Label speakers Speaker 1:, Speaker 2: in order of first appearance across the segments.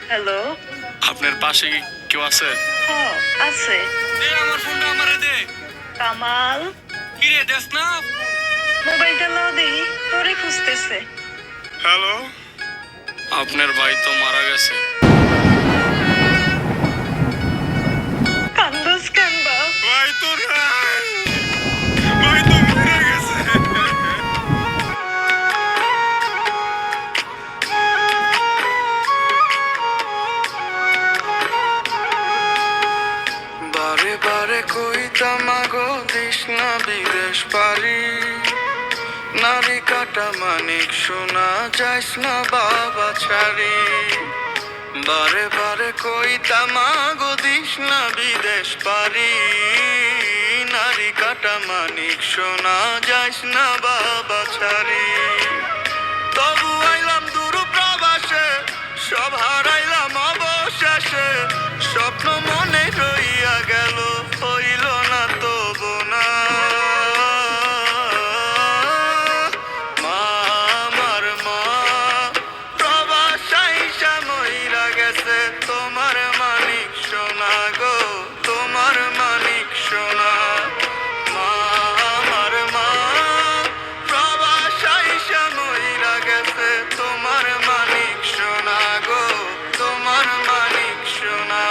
Speaker 1: Hello.
Speaker 2: আপনার পাশে কি কেউ আছে?
Speaker 1: হ্যাঁ, আছে।
Speaker 2: দে আমার ফোনটা আমারে দে।
Speaker 1: কামাল,
Speaker 2: কি রে দেখ না?
Speaker 1: মোবাইলটা লাও দেখি, তোরে খুঁজতেছে।
Speaker 2: হ্যালো, আপনার ভাই তো মারা গেছে।
Speaker 1: কান্দোস কেন বাপ?
Speaker 2: ভাই তো নাই, ভাই তো মরে গেছে। বারে বারে কইতাম আগো দিস না বিদেশ পারি, নারী কাটা মানিক শোনা যাইস না বাবা ছাড়ি। বারে বারে কইতাম আগো দিস না বিদেশ পারি, নারী কাটা মানিক শোনা যাইস না বাবা ছাড়ি। তবু আইলাম দূর প্রবাসে, সব হারাইলাম অবশেষে, স্বপ্ন মনে রইয়া গেল, হইল না তবু না। মা আমার মা প্রবাস আইসা মইরা গেছে, তোমার মানিক সোনা গো, তোমার মানিক সোনা। মা আমার মা প্রবাস আইসা মইরা গেছে, তোমার মানিক সোনা গো, তোমার মানিক সোনা।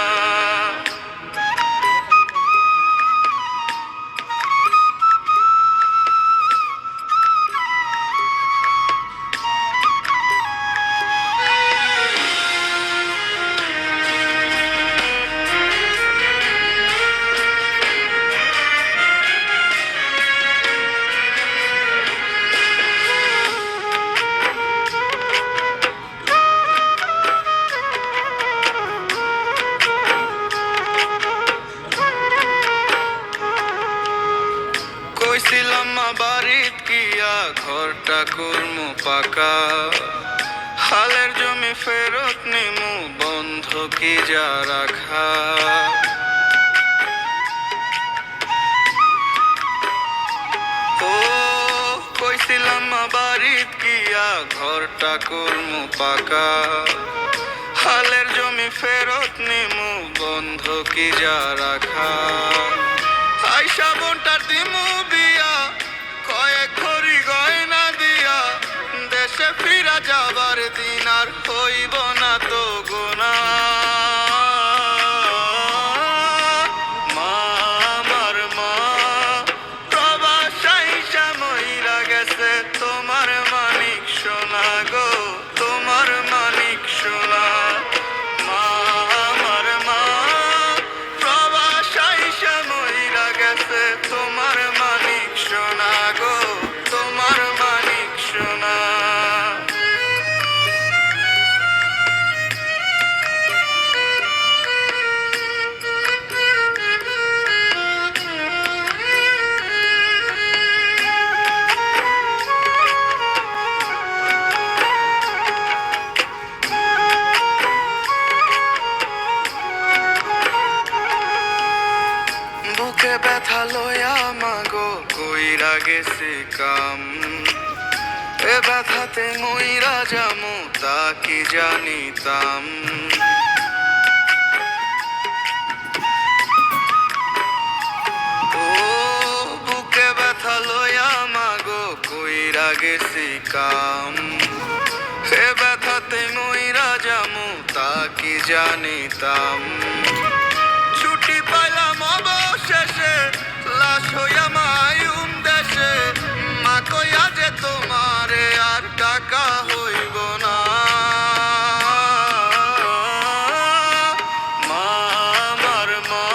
Speaker 2: কইছিলাম মা বাড়িত গিয়া ঘরটা করমু পাকা, হালের জমি ফেরত নিমু বন্ধকি যা রাখা। ও কইছিলাম মা বাড়িত গিয়া ঘরটা করমু পাকা, হালের জমি ফেরত নিমু বন্ধকি যা রাখা। আইসা বোনটার দিমু বিয়া, কয়েক ভরি গয়না দিয়া, দেশে ফিরা যাবার দিন আর হইব না তো গোনা। মা আমার মা প্রবাস আইসা মইরা গেছে, তোমার মানিক সোনা গো, তোমার মানিক সোনা। মা আমার মা প্রবাস আইসা মইরা গেছে, তোমার মানিক সোনা গো, তোমার মানিক সোনা। বুকে ব্যথা লয়া মাগো কইরা গেছে কাম, এ ব্যথাতে মইরা যামু তা কি জানিতাম। ও বুকে ব্যথা লয়া মাগো কইরা গেছে কাম, এ ব্যথাতে মইরা যামু তা কি জানিতাম। ছুটি পাইলাম অবশেষে, লাশ হইয়া মায়ুম দেশে, মা কইয়া যে তোমারে আর টাকা হইব না। মা আমার মা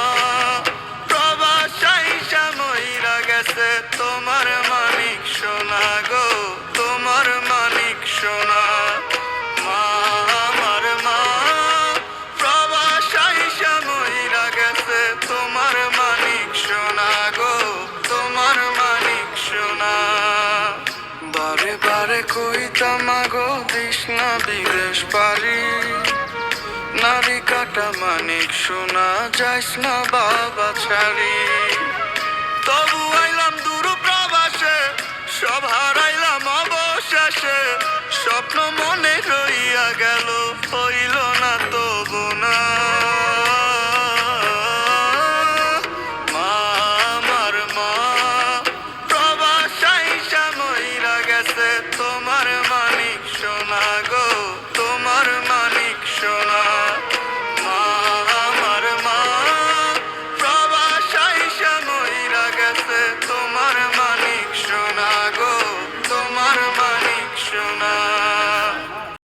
Speaker 2: প্রবাস আইসা মইরা গেছে, তোমার মানিক সোনা গো, তোমার মানিক সোনা। মা আমার মা প্রবাস আইসা মইরা গেছে, তোমার মানিক সোনা গো, তোমার মানিক সোনা। বারে বারে কইতাম আগো দিস না বিদেশ পারি, নারী কাটা মানিক সোনা যাইস না বাবা ছাড়ি। তবু আইলাম দূর প্রবাসে, সব হারাইলাম অবশেষে, স্বপ্ন